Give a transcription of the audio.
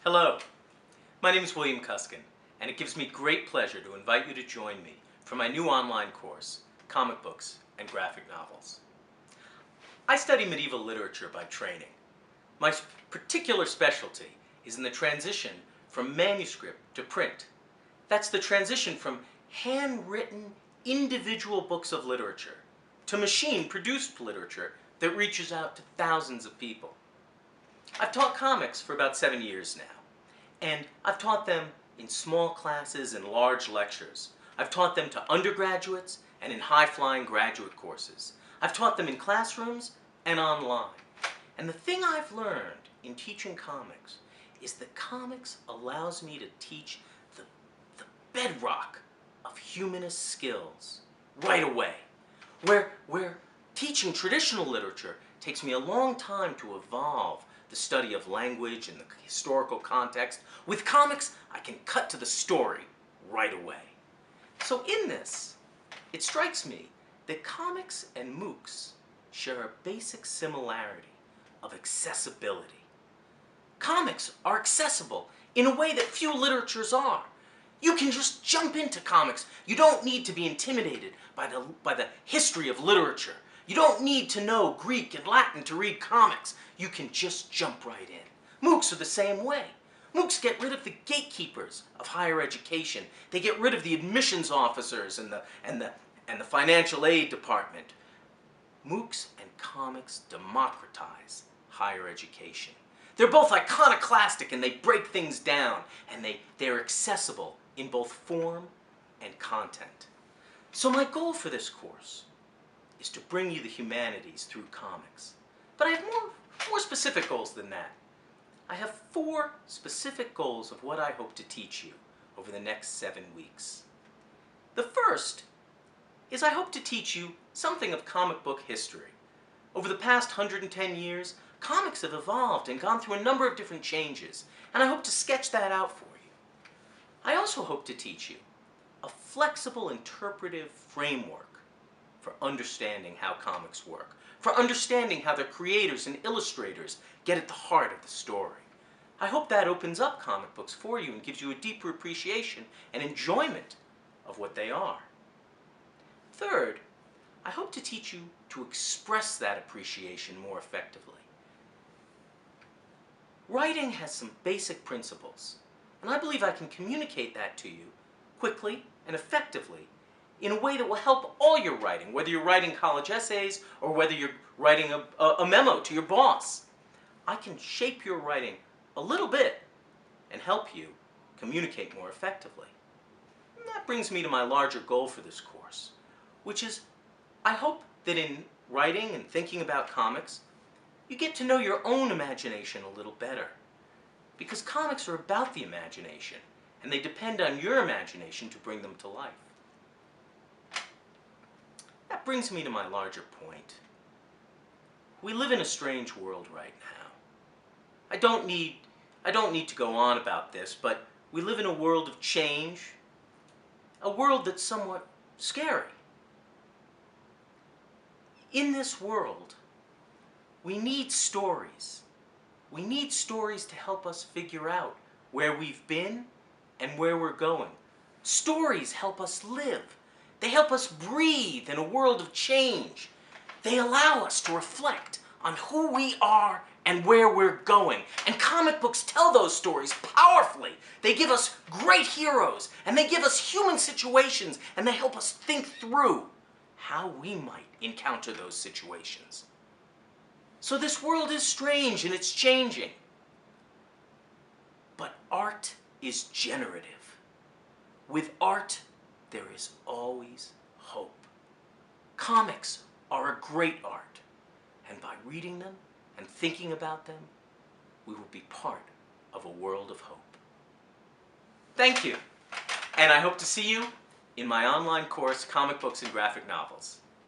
Hello, my name is William Kuskin, and it gives me great pleasure to invite you to join me for my new online course, Comic Books and Graphic Novels. I study medieval literature by training. My particular specialty is in the transition from manuscript to print. That's the transition from handwritten individual books of literature to machine-produced literature that reaches out to thousands of people. I've taught comics for about 7 years now, and I've taught them in small classes and large lectures. I've taught them to undergraduates and in high-flying graduate courses. I've taught them in classrooms and online. And the thing I've learned in teaching comics is that comics allows me to teach the bedrock of humanist skills right away. Where teaching traditional literature takes me a long time to evolve the study of language and the historical context, with comics I can cut to the story right away. So in this, it strikes me that comics and MOOCs share a basic similarity of accessibility. Comics are accessible in a way that few literatures are. You can just jump into comics. You don't need to be intimidated by the history of literature. You don't need to know Greek and Latin to read comics. You can just jump right in. MOOCs are the same way. MOOCs get rid of the gatekeepers of higher education. They get rid of the admissions officers and the financial aid department. MOOCs and comics democratize higher education. They're both iconoclastic and they break things down, and they're accessible in both form and content. So my goal for this course is to bring you the humanities through comics. But I have more specific goals than that. I have 4 specific goals of what I hope to teach you over the next 7 weeks. The first is I hope to teach you something of comic book history. Over the past 110 years, comics have evolved and gone through a number of different changes, and I hope to sketch that out for you. I also hope to teach you a flexible interpretive framework for understanding how comics work, for understanding how the creators and illustrators get at the heart of the story. I hope that opens up comic books for you and gives you a deeper appreciation and enjoyment of what they are. Third, I hope to teach you to express that appreciation more effectively. Writing has some basic principles, and I believe I can communicate that to you quickly and effectively in a way that will help all your writing, whether you're writing college essays or whether you're writing a memo to your boss. I can shape your writing a little bit and help you communicate more effectively. And that brings me to my larger goal for this course, which is I hope that in writing and thinking about comics, you get to know your own imagination a little better. Because comics are about the imagination, and they depend on your imagination to bring them to life. That brings me to my larger point. We live in a strange world right now. I don't need to go on about this, but we live in a world of change, a world that's somewhat scary. In this world, we need stories. We need stories to help us figure out where we've been and where we're going. Stories help us live. They help us breathe in a world of change. They allow us to reflect on who we are and where we're going. And comic books tell those stories powerfully. They give us great heroes, and they give us human situations, and they help us think through how we might encounter those situations. So this world is strange and it's changing. But art is generative. With art, there is always hope. Comics are a great art, and by reading them and thinking about them, we will be part of a world of hope. Thank you, and I hope to see you in my online course, Comic Books and Graphic Novels.